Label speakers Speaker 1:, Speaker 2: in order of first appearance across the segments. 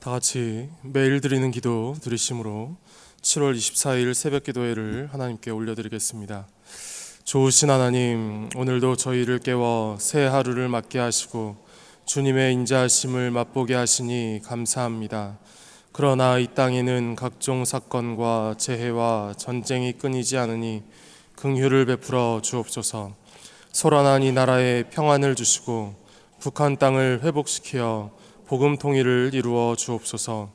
Speaker 1: 다 같이 매일 드리는 기도 드리심으로 7월 24일 새벽 기도회를 하나님께 올려드리겠습니다. 좋으신 하나님, 오늘도 저희를 깨워 새 하루를 맞게 하시고 주님의 인자하심을 맛보게 하시니 감사합니다. 그러나 이 땅에는 각종 사건과 재해와 전쟁이 끊이지 않으니 긍휼을 베풀어 주옵소서. 소란한 이 나라에 평안을 주시고 북한 땅을 회복시켜 복음 통일을 이루어 주옵소서.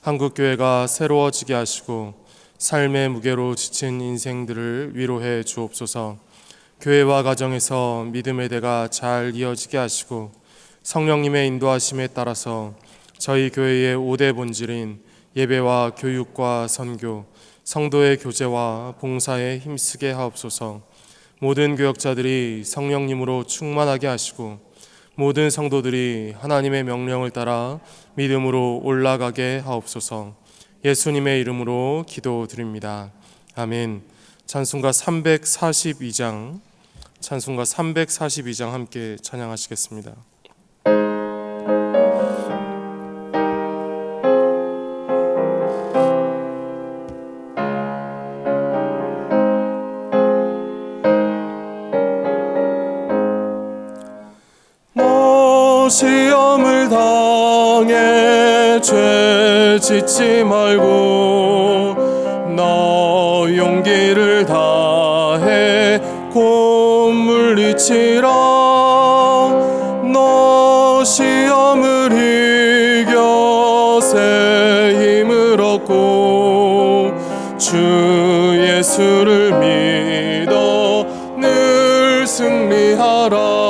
Speaker 1: 한국교회가 새로워지게 하시고 삶의 무게로 지친 인생들을 위로해 주옵소서. 교회와 가정에서 믿음의 대가 잘 이어지게 하시고 성령님의 인도하심에 따라서 저희 교회의 5대 본질인 예배와 교육과 선교, 성도의 교제와 봉사에 힘쓰게 하옵소서. 모든 교역자들이 성령님으로 충만하게 하시고 모든 성도들이 하나님의 명령을 따라 믿음으로 올라가게 하옵소서. 예수님의 이름으로 기도드립니다. 아멘. 찬송가 342장 함께 찬양하시겠습니다. 시험을 당해 죄 짓지 말고 너 용기를 다해 곧 물리치라. 너 시험을 이겨 새 힘을 얻고 주 예수를 믿어 늘 승리하라.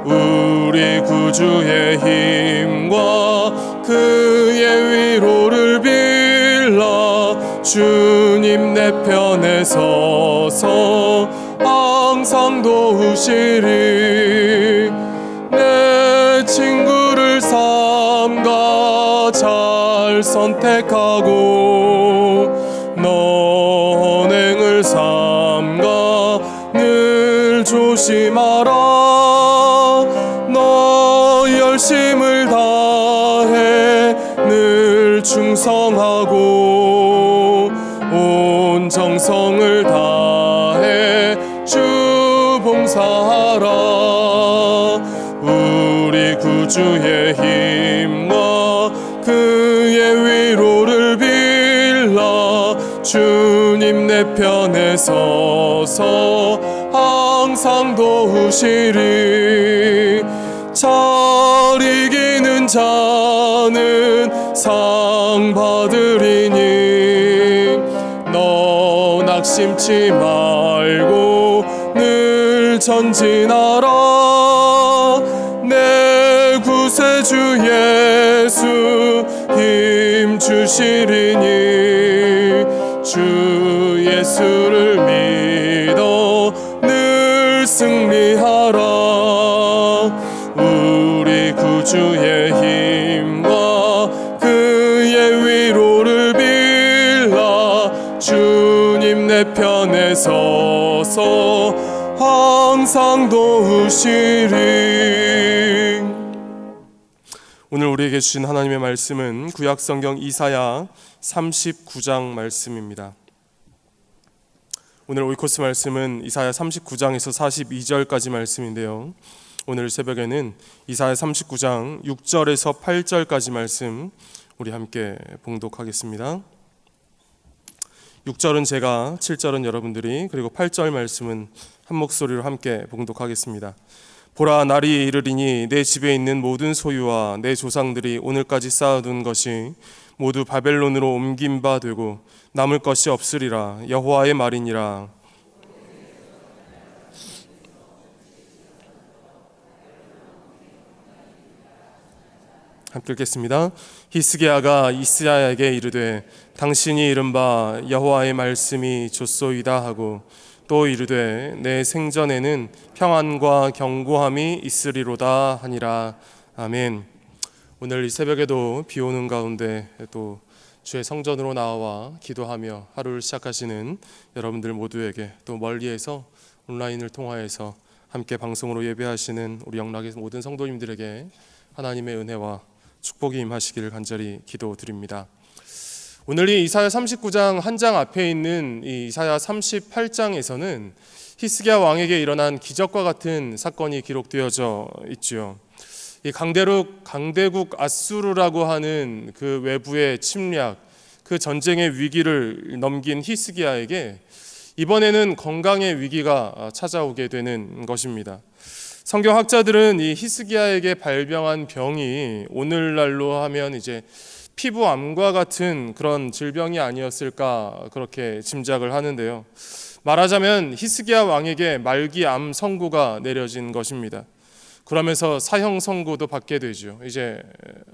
Speaker 1: 우리 구주의 힘과 그의 위로를 빌라. 주님 내 편에 서서 항상 도우시리. 내 친구를 삼가 잘 선택하고 너 언행을 삼가 늘 조심하라. 열심을 다해 늘 충성하고 온 정성을 다해 주 봉사하라. 우리 구주의 힘과 그의 위로를 빌라. 주님 내 편에 서서 항상 도우시리. 잘 이기는 자는 상 받으리니 너 낙심치 말고 늘 전진하라. 내 구세주 예수 힘 주시리니 주 예수를 믿어 늘 승리하라. 우리 구주의 힘과 그의 위로를 빌라. 주님 내 편에 서서 항상 도우시리. 오늘 우리에게 주신 하나님의 말씀은 구약성경 이사야 39장 말씀입니다. 오늘 오이코스 말씀은 이사야 39장에서 42절까지 말씀인데요, 오늘 새벽에는 이사야 39장 6절에서 8절까지 말씀 우리 함께 봉독하겠습니다. 6절은 제가, 7절은 여러분들이, 그리고 8절 말씀은 한 목소리로 함께 봉독하겠습니다. 보라, 날이 이르리니 내 집에 있는 모든 소유와 내 조상들이 오늘까지 쌓아둔 것이 모두 바벨론으로 옮긴 바 되고 남을 것이 없으리라. 여호와의 말이니라. 함께 읽겠습니다. 히스기야가 이스야에게 이르되 당신이 이른바 여호와의 말씀이 좋소이다 하고 또 이르되 내 생전에는 평안과 견고함이 있으리로다 하니라. 아멘. 오늘 이 새벽에도 비 오는 가운데 또 주의 성전으로 나와 기도하며 하루를 시작하시는 여러분들 모두에게, 또 멀리에서 온라인을 통하여서 함께 방송으로 예배하시는 우리 영락의 모든 성도님들에게 하나님의 은혜와 축복이 임하시기를 간절히 기도드립니다. 오늘 이 이사야 39장 한 장 앞에 있는 이 이사야 38장에서는 히스기야 왕에게 일어난 기적과 같은 사건이 기록되어져 있지요. 이 강대국 아수르라고 하는 그 외부의 침략, 그 전쟁의 위기를 넘긴 히스기야에게 이번에는 건강의 위기가 찾아오게 되는 것입니다. 성경학자들은 이 히스기야에게 발병한 병이 오늘날로 하면 이제 피부암과 같은 그런 질병이 아니었을까 그렇게 짐작을 하는데요. 말하자면 히스기야 왕에게 말기암 선고가 내려진 것입니다. 그러면서 사형 선고도 받게 되죠. 이제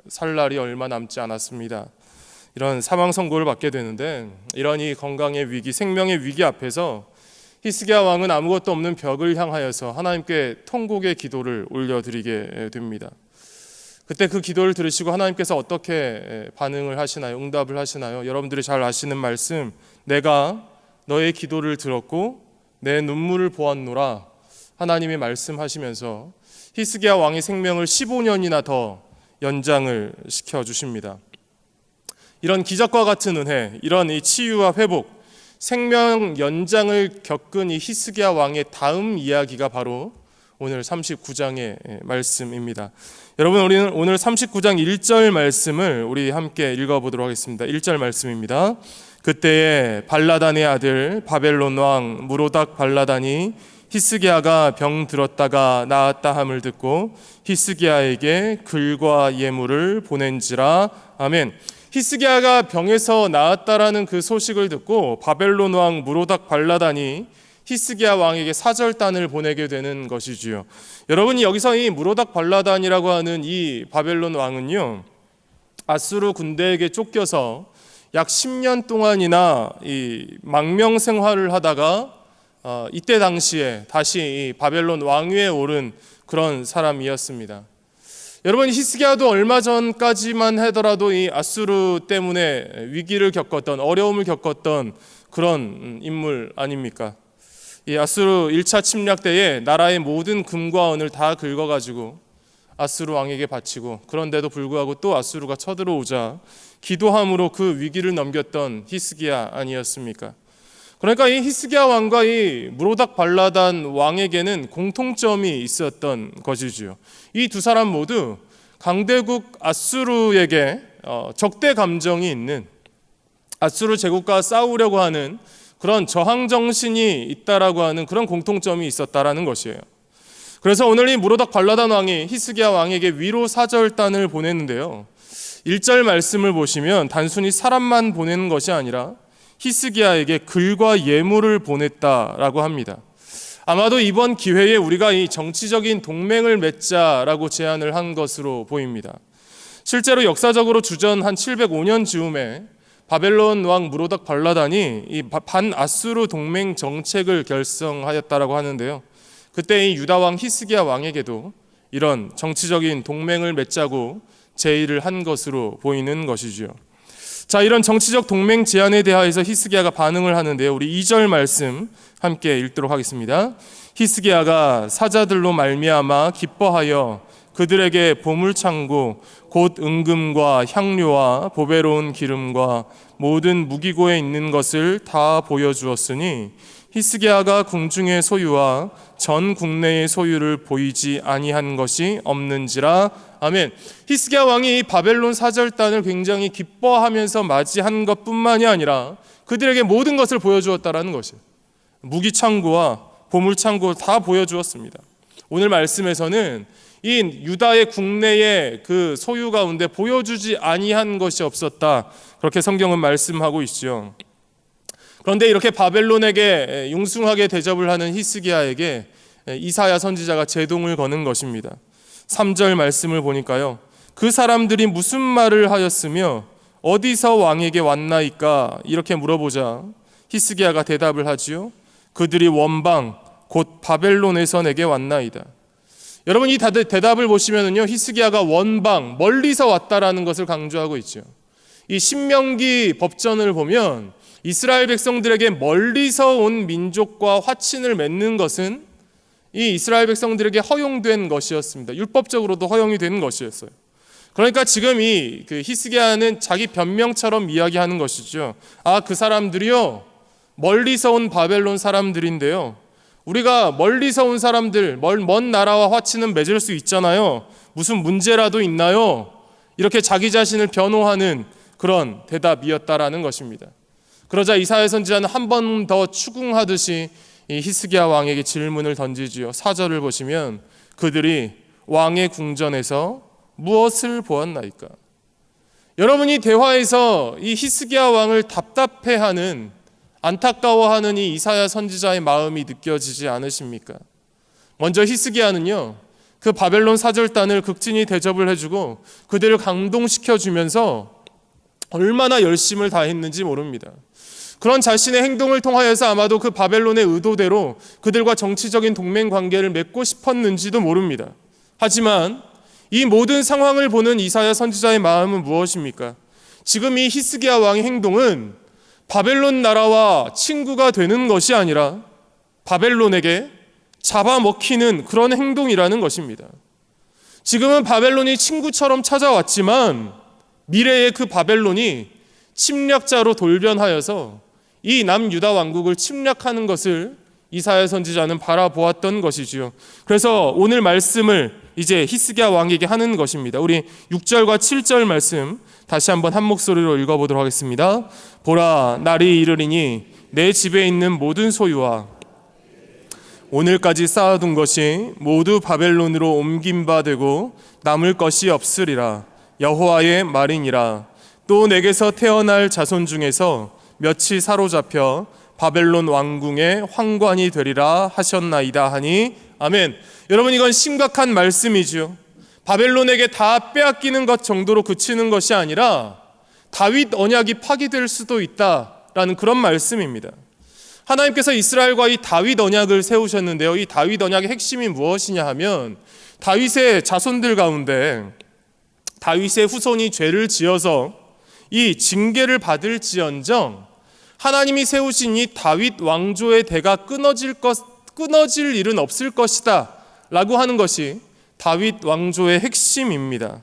Speaker 1: 살 날이 얼마 남지 않았습니다. 이런 사망 선고를 받게 되는데, 이런 이 건강의 위기, 생명의 위기 앞에서 히스기야 왕은 아무것도 없는 벽을 향하여서 하나님께 통곡의 기도를 올려드리게 됩니다. 그때 그 기도를 들으시고 하나님께서 어떻게 반응을 하시나요? 응답을 하시나요? 여러분들이 잘 아시는 말씀, 내가 너의 기도를 들었고 내 눈물을 보았노라, 하나님이 말씀하시면서 히스기야 왕의 생명을 15년이나 더 연장을 시켜주십니다. 이런 기적과 같은 은혜, 이런 이 치유와 회복, 생명 연장을 겪은 이 히스기야 왕의 다음 이야기가 바로 오늘 39장의 말씀입니다. 여러분, 우리는 오늘 39장 1절 말씀을 우리 함께 읽어보도록 하겠습니다. 1절 말씀입니다. 그때에 발라단의 아들 바벨론 왕 무로닥 발라단이 히스기야가 병 들었다가 나았다 함을 듣고 히스기야에게 글과 예물을 보낸지라. 아멘. 히스기야가 병에서 나았다라는 그 소식을 듣고 바벨론 왕 무로닥 발라단이 히스기야 왕에게 사절단을 보내게 되는 것이지요. 여러분이 여기서 이 무로닥 발라단이라고 하는 이 바벨론 왕은요, 아수르 군대에게 쫓겨서 약 10년 동안이나 이 망명 생활을 하다가 이때 당시에 다시 이 바벨론 왕위에 오른 그런 사람이었습니다. 여러분, 히스기야도 얼마 전까지만 하더라도 이 아수르 때문에 위기를 겪었던, 어려움을 겪었던 그런 인물 아닙니까? 이 아수르 1차 침략 때에 나라의 모든 금과 은을 다 긁어가지고 아수르 왕에게 바치고, 그런데도 불구하고 또 아수르가 쳐들어오자 기도함으로 그 위기를 넘겼던 히스기야 아니었습니까? 그러니까 이 히스기야 왕과 이 무로닥 발라단 왕에게는 공통점이 있었던 것이지요. 이 두 사람 모두 강대국 아수르에게 적대 감정이 있는, 아수르 제국과 싸우려고 하는 그런 저항 정신이 있다라고 하는 그런 공통점이 있었다라는 것이에요. 그래서 오늘 이 무로닥 발라단 왕이 히스기야 왕에게 위로 사절단을 보냈는데요. 1절 말씀을 보시면 단순히 사람만 보내는 것이 아니라 히스기야에게 글과 예물을 보냈다라고 합니다. 아마도 이번 기회에 우리가 이 정치적인 동맹을 맺자라고 제안을 한 것으로 보입니다. 실제로 역사적으로 주전 한 705년 즈음에 바벨론 왕 무로닥 발라단이 이 반아수르 동맹 정책을 결성하였다라고 하는데요. 그때 이 유다 왕 히스기야 왕에게도 이런 정치적인 동맹을 맺자고 제의를 한 것으로 보이는 것이죠. 자, 이런 정치적 동맹 제안에 대하여서 히스기야가 반응을 하는데요. 우리 2절 말씀 함께 읽도록 하겠습니다. 히스기야가 사자들로 말미암아 기뻐하여 그들에게 보물창고 곧 은금과 향료와 보배로운 기름과 모든 무기고에 있는 것을 다 보여주었으니 히스기야가 궁중의 소유와 전 국내의 소유를 보이지 아니한 것이 없는지라. 아멘. 히스기야 왕이 바벨론 사절단을 굉장히 기뻐하면서 맞이한 것뿐만이 아니라 그들에게 모든 것을 보여주었다라는 것이에요. 무기 창고와 보물 창고 다 보여주었습니다. 오늘 말씀에서는 이 유다의 국내의 그 소유 가운데 보여주지 아니한 것이 없었다, 그렇게 성경은 말씀하고 있죠. 그런데 이렇게 바벨론에게 융숭하게 대접을 하는 히스기야에게 이사야 선지자가 제동을 거는 것입니다. 3절 말씀을 보니까요, 그 사람들이 무슨 말을 하였으며 어디서 왕에게 왔나이까 이렇게 물어보자 히스기야가 대답을 하지요. 그들이 원방 곧 바벨론에서 내게 왔나이다. 여러분, 이 대답을 보시면은요, 히스기야가 원방, 멀리서 왔다라는 것을 강조하고 있죠. 이 신명기 법전을 보면 이스라엘 백성들에게 멀리서 온 민족과 화친을 맺는 것은 이 이스라엘 백성들에게 허용된 것이었습니다. 율법적으로도 허용이 된 것이었어요. 그러니까 지금 이 히스기야는 자기 변명처럼 이야기하는 것이죠. 그 사람들이요, 멀리서 온 바벨론 사람들인데요, 우리가 멀리서 온 사람들, 먼 나라와 화친은 맺을 수 있잖아요. 무슨 문제라도 있나요? 이렇게 자기 자신을 변호하는 그런 대답이었다라는 것입니다. 그러자 이사야 선지자는 한 번 더 추궁하듯이 이 히스기야 왕에게 질문을 던지지요. 4절을 보시면 그들이 왕의 궁전에서 무엇을 보았나이까? 여러분이 대화에서 이 히스기야 왕을 답답해하는, 안타까워하는 이 이사야 선지자의 마음이 느껴지지 않으십니까? 먼저 히스기야는요, 그 바벨론 사절단을 극진히 대접을 해주고 그들을 감동시켜주면서 얼마나 열심을 다했는지 모릅니다. 그런 자신의 행동을 통하여서 아마도 그 바벨론의 의도대로 그들과 정치적인 동맹 관계를 맺고 싶었는지도 모릅니다. 하지만 이 모든 상황을 보는 이사야 선지자의 마음은 무엇입니까? 지금 이 히스기야 왕의 행동은 바벨론 나라와 친구가 되는 것이 아니라 바벨론에게 잡아먹히는 그런 행동이라는 것입니다. 지금은 바벨론이 친구처럼 찾아왔지만 미래의 그 바벨론이 침략자로 돌변하여서 이 남유다 왕국을 침략하는 것을 이사야 선지자는 바라보았던 것이지요. 그래서 오늘 말씀을 이제 히스기야 왕에게 하는 것입니다. 우리 6절과 7절 말씀 다시 한번 한 목소리로 읽어보도록 하겠습니다. 보라, 날이 이르리니 내 집에 있는 모든 소유와 오늘까지 쌓아둔 것이 모두 바벨론으로 옮긴 바 되고 남을 것이 없으리라. 여호와의 말이니라. 또 내게서 태어날 자손 중에서 몇이 사로잡혀 바벨론 왕궁의 황관이 되리라 하셨나이다 하니 아멘. 여러분, 이건 심각한 말씀이죠. 바벨론에게 다 빼앗기는 것 정도로 그치는 것이 아니라 다윗 언약이 파기될 수도 있다라는 그런 말씀입니다. 하나님께서 이스라엘과 이 다윗 언약을 세우셨는데요, 이 다윗 언약의 핵심이 무엇이냐 하면 다윗의 자손들 가운데 다윗의 후손이 죄를 지어서 이 징계를 받을지언정 하나님이 세우신 이 다윗 왕조의 대가 끊어질 일은 없을 것이다 라고 하는 것이 다윗 왕조의 핵심입니다.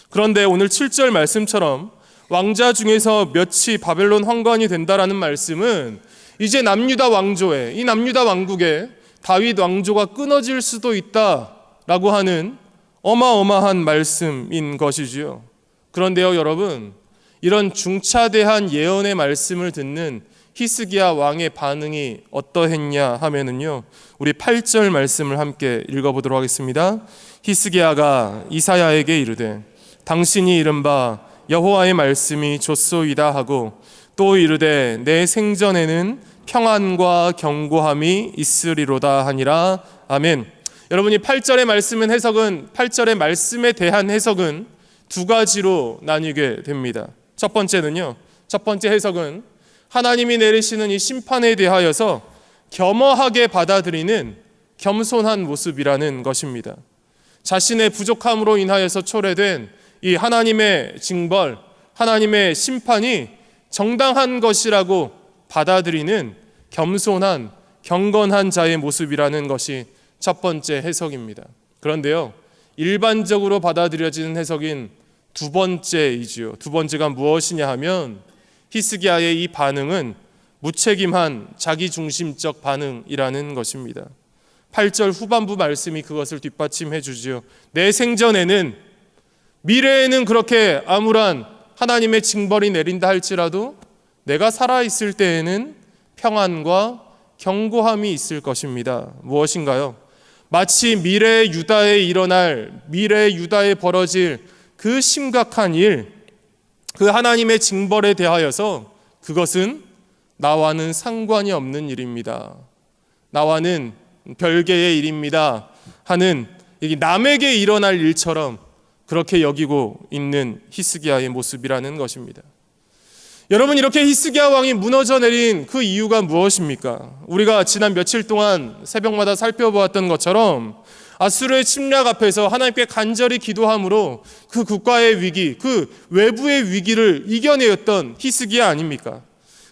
Speaker 1: 그런데 오늘 7절 말씀처럼 왕자 중에서 몇이 바벨론 황관이 된다라는 말씀은 이제 남유다 왕조의, 이 남유다 왕국의 다윗 왕조가 끊어질 수도 있다라고 하는 어마어마한 말씀인 것이지요. 그런데요, 여러분, 이런 중차대한 예언의 말씀을 듣는 히스기야 왕의 반응이 어떠했냐 하면은요, 우리 8절 말씀을 함께 읽어보도록 하겠습니다. 히스기야가 이사야에게 이르되 당신이 이른바 여호와의 말씀이 좋소이다 하고 또 이르되 내 생전에는 평안과 견고함이 있으리로다 하니라. 아멘. 여러분이 8절의 말씀은 해석은 8절의 말씀에 대한 해석은 두 가지로 나뉘게 됩니다. 첫 번째는요, 첫 번째 해석은 하나님이 내리시는 이 심판에 대하여서 겸허하게 받아들이는 겸손한 모습이라는 것입니다. 자신의 부족함으로 인하여서 초래된 이 하나님의 징벌, 하나님의 심판이 정당한 것이라고 받아들이는 겸손한, 경건한 자의 모습이라는 것이 첫 번째 해석입니다. 그런데요, 일반적으로 받아들여지는 해석인 두 번째이지요. 두 번째가 무엇이냐 하면 히스기야의 이 반응은 무책임한 자기중심적 반응이라는 것입니다. 8절 후반부 말씀이 그것을 뒷받침해 주지요. 내 생전에는, 미래에는 그렇게 암울한 하나님의 징벌이 내린다 할지라도 내가 살아있을 때에는 평안과 견고함이 있을 것입니다. 무엇인가요? 마치 미래 유다에 일어날, 미래 유다에 벌어질 그 심각한 일, 그 하나님의 징벌에 대하여서 그것은 나와는 상관이 없는 일입니다. 나와는 별개의 일입니다 하는 남에게 일어날 일처럼 그렇게 여기고 있는 히스기야의 모습이라는 것입니다. 여러분, 이렇게 히스기야 왕이 무너져 내린 그 이유가 무엇입니까? 우리가 지난 며칠 동안 새벽마다 살펴보았던 것처럼 아수르의 침략 앞에서 하나님께 간절히 기도함으로 그 국가의 위기, 그 외부의 위기를 이겨내었던 히스기야 아닙니까?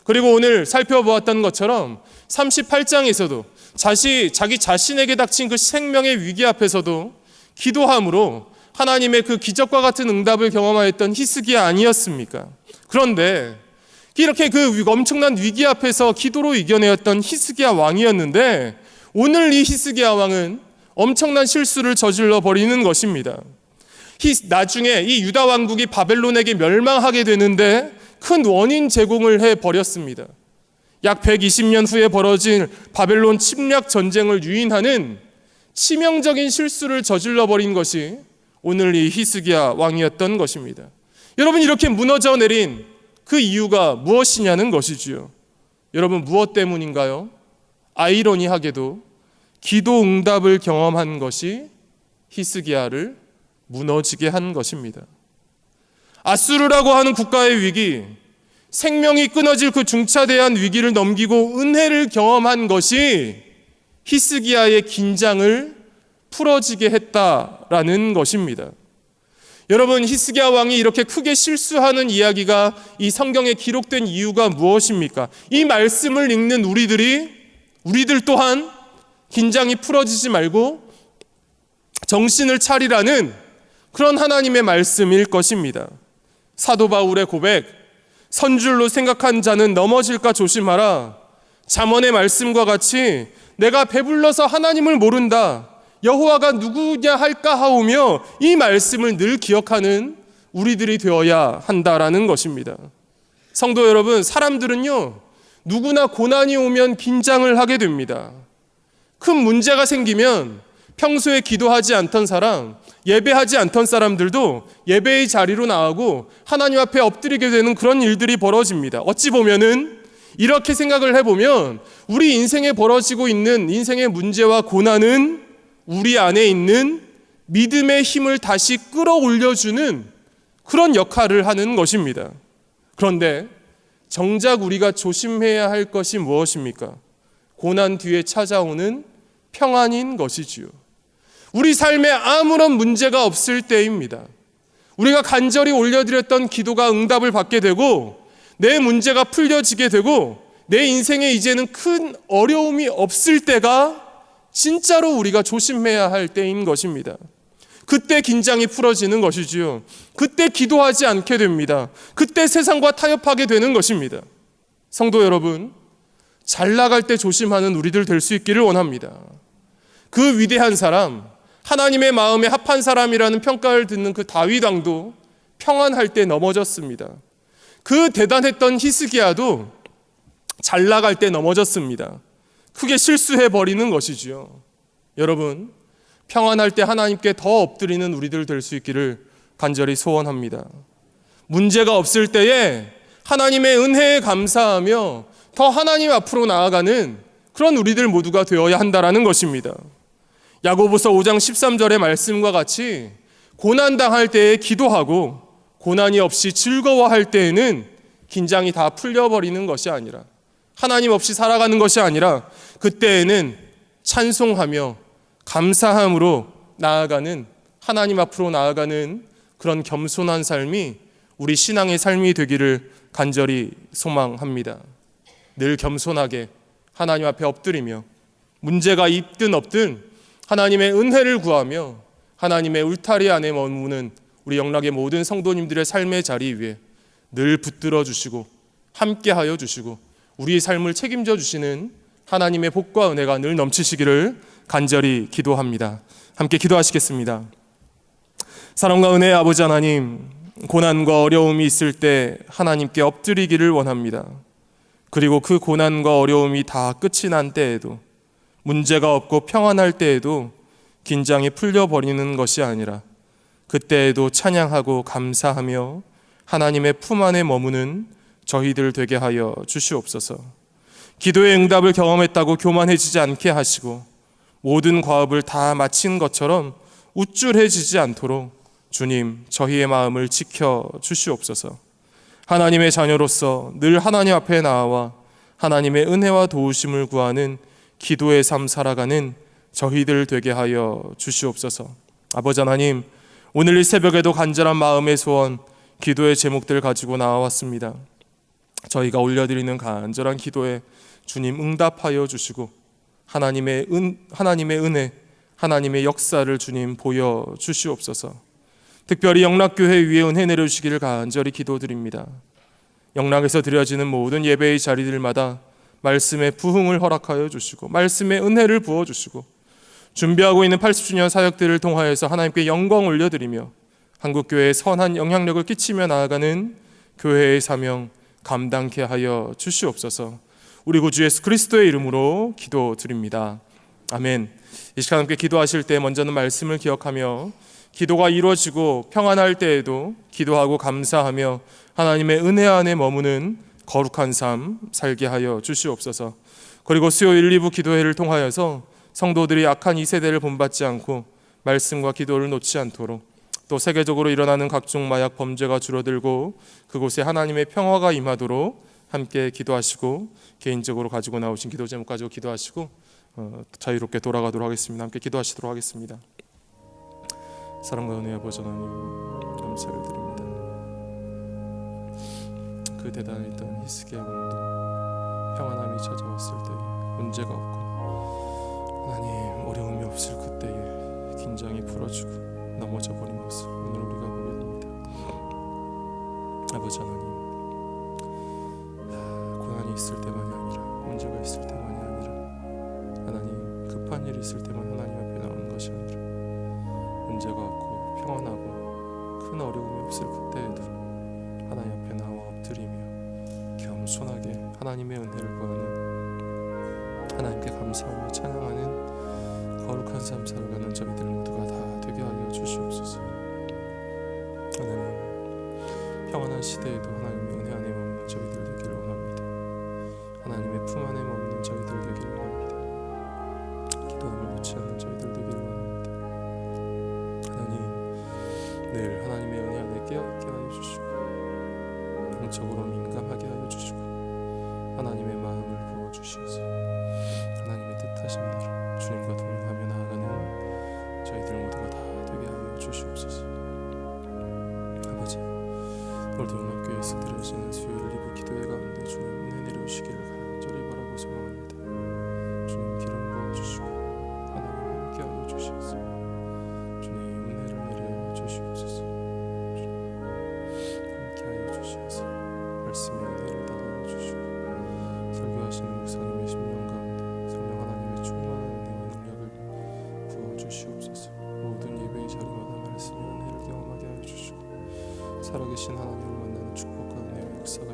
Speaker 1: 그리고 오늘 살펴보았던 것처럼 38장에서도 자기 자신에게 닥친 그 생명의 위기 앞에서도 기도함으로 하나님의 그 기적과 같은 응답을 경험하였던 히스기야 아니었습니까? 그런데 이렇게 그 엄청난 위기 앞에서 기도로 이겨내었던 히스기야 왕이었는데, 오늘 이 히스기야 왕은 엄청난 실수를 저질러 버리는 것입니다. 나중에 이 유다 왕국이 바벨론에게 멸망하게 되는데 큰 원인 제공을 해버렸습니다. 약 120년 후에 벌어진 바벨론 침략 전쟁을 유인하는 치명적인 실수를 저질러 버린 것이 오늘 이 히스기야 왕이었던 것입니다. 여러분, 이렇게 무너져 내린 그 이유가 무엇이냐는 것이지요. 여러분, 무엇 때문인가요? 아이러니하게도 기도 응답을 경험한 것이 히스기야를 무너지게 한 것입니다. 아수르라고 하는 국가의 위기, 생명이 끊어질 그 중차대한 위기를 넘기고 은혜를 경험한 것이 히스기야의 긴장을 풀어지게 했다라는 것입니다. 여러분, 히스기야 왕이 이렇게 크게 실수하는 이야기가 이 성경에 기록된 이유가 무엇입니까? 이 말씀을 읽는 우리들 또한 긴장이 풀어지지 말고 정신을 차리라는 그런 하나님의 말씀일 것입니다. 사도 바울의 고백, 선줄로 생각한 자는 넘어질까 조심하라. 잠언의 말씀과 같이 내가 배불러서 하나님을 모른다, 여호와가 누구냐 할까 하오며 이 말씀을 늘 기억하는 우리들이 되어야 한다라는 것입니다. 성도 여러분, 사람들은요, 누구나 고난이 오면 긴장을 하게 됩니다. 큰 문제가 생기면 평소에 기도하지 않던 사람, 예배하지 않던 사람들도 예배의 자리로 나가고 하나님 앞에 엎드리게 되는 그런 일들이 벌어집니다. 어찌 보면은 이렇게 생각을 해보면 우리 인생에 벌어지고 있는 인생의 문제와 고난은 우리 안에 있는 믿음의 힘을 다시 끌어올려주는 그런 역할을 하는 것입니다. 그런데 정작 우리가 조심해야 할 것이 무엇입니까? 고난 뒤에 찾아오는 평안인 것이지요. 우리 삶에 아무런 문제가 없을 때입니다. 우리가 간절히 올려드렸던 기도가 응답을 받게 되고 내 문제가 풀려지게 되고 내 인생에 이제는 큰 어려움이 없을 때가 진짜로 우리가 조심해야 할 때인 것입니다. 그때 긴장이 풀어지는 것이지요. 그때 기도하지 않게 됩니다. 그때 세상과 타협하게 되는 것입니다. 성도 여러분, 잘 나갈 때 조심하는 우리들 될 수 있기를 원합니다. 그 위대한 사람, 하나님의 마음에 합한 사람이라는 평가를 듣는 그 다윗 왕도 평안할 때 넘어졌습니다. 그 대단했던 히스기야도 잘 나갈 때 넘어졌습니다. 크게 실수해 버리는 것이지요. 여러분, 평안할 때 하나님께 더 엎드리는 우리들 될 수 있기를 간절히 소원합니다. 문제가 없을 때에 하나님의 은혜에 감사하며 더 하나님 앞으로 나아가는 그런 우리들 모두가 되어야 한다라는 것입니다. 야고보서 5장 13절의 말씀과 같이 고난당할 때에 기도하고 고난이 없이 즐거워할 때에는 긴장이 다 풀려버리는 것이 아니라, 하나님 없이 살아가는 것이 아니라 그때에는 찬송하며 감사함으로 나아가는, 하나님 앞으로 나아가는 그런 겸손한 삶이 우리 신앙의 삶이 되기를 간절히 소망합니다. 늘 겸손하게 하나님 앞에 엎드리며 문제가 있든 없든 하나님의 은혜를 구하며 하나님의 울타리 안에 머무는 우리 영락의 모든 성도님들의 삶의 자리 위에 늘 붙들어 주시고 함께하여 주시고 우리의 삶을 책임져 주시는 하나님의 복과 은혜가 늘 넘치시기를 간절히 기도합니다. 함께 기도하시겠습니다. 사랑과 은혜의 아버지 하나님, 고난과 어려움이 있을 때 하나님께 엎드리기를 원합니다. 그리고 그 고난과 어려움이 다 끝이 난 때에도, 문제가 없고 평안할 때에도 긴장이 풀려버리는 것이 아니라 그때에도 찬양하고 감사하며 하나님의 품 안에 머무는 저희들 되게 하여 주시옵소서. 기도의 응답을 경험했다고 교만해지지 않게 하시고 모든 과업을 다 마친 것처럼 우쭐해지지 않도록 주님, 저희의 마음을 지켜 주시옵소서. 하나님의 자녀로서 늘 하나님 앞에 나와 하나님의 은혜와 도우심을 구하는 기도의 삶 살아가는 저희들 되게 하여 주시옵소서. 아버지 하나님, 오늘 이 새벽에도 간절한 마음의 소원, 기도의 제목들 가지고 나왔습니다. 저희가 올려드리는 간절한 기도에 주님 응답하여 주시고 하나님의 은혜, 하나님의 역사를 주님 보여 주시옵소서. 특별히 영락교회 위에 은혜 내려주시기를 간절히 기도드립니다. 영락에서 드려지는 모든 예배의 자리들마다 말씀의 부흥을 허락하여 주시고 말씀의 은혜를 부어주시고 준비하고 있는 80주년 사역들을 통하여서 하나님께 영광 올려드리며 한국교회에 선한 영향력을 끼치며 나아가는 교회의 사명 감당케 하여 주시옵소서. 우리 구주 예수 그리스도의 이름으로 기도드립니다. 아멘. 이 시간 함께 기도하실 때 먼저는 말씀을 기억하며 기도가 이루어지고 평안할 때에도 기도하고 감사하며 하나님의 은혜 안에 머무는 거룩한 삶 살게 하여 주시옵소서. 그리고 수요일 2부 기도회를 통하여서 성도들이 악한 이 세대를 본받지 않고 말씀과 기도를 놓지 않도록, 또 세계적으로 일어나는 각종 마약 범죄가 줄어들고 그곳에 하나님의 평화가 임하도록 함께 기도하시고, 개인적으로 가지고 나오신 기도 제목 가지고 기도하시고 자유롭게 돌아가도록 하겠습니다. 함께 기도하시도록 하겠습니다. 사랑과 은혜의 아버지 하나님, 감사를 드립니다. 그 대단했던 히스기야 왕도 평안함이 찾아왔을 때에 문제가 없고 하나님 어려움이 없을 그때에 긴장이 풀어지고 넘어져 버린 모습 오늘 우리가 보게 됩니다. 아버지 하나님, 고난이 있을 때만이 아니라 문제가 있을 때만이 아니라 하나님 급한 일이 있을 때만 하나님 앞에 나오는 것이 아니라 문제가 없고 평안하고 큰 어려움이 없을 그때에도 하나님 앞에 나와 엎드리며 겸손하게 하나님의 은혜를 구하는, 하나님께 감사하며 찬양하는 거룩한 삶 살아가는 저희들 모두가 다 되게 하여 주시옵소서. 하나님, 평안한 시대에도 하나님의 은혜 안에 머무는 저희들 되기를 원합니다. 하나님의 품 안에 머무는 저희들 되기를 원합니다. 기도함을 놓지 않는 저희들 되기를 원합니다. 하나님, 늘 하나님의 은혜 안에 깨어있게 하여 주시고 영적으로 민감하게 하여 주시고 하나님의 마음을 부어주셔서 하나님의 뜻하신 대로 주님과 동행하며 나아가는 저희들 모두가 다 되게 하여 주시옵소서. 아버지, 오늘도 영락교회에서 드려지는 수요일 2부 기도회 가운데 주님 은혜 내려주시기를 간절히 바라고 소망합니다. 주님 기름 부어주시고 하나님 함께 하여 주시옵소서. 주님 은혜를 내려 주시옵소서. 주님 함께 하여 주시옵소서. 말씀의 은혜를 나눠 주시고 설교하시는 목사님의 심령 가운데 성령 하나님의 충만한 은혜와 능력을 부어주시옵소서. 모든 예배의 자리마다 말씀의 은혜를 경험하게 하여 주시고 살아계신 하나님을 만나는 축복과 은혜와 역사가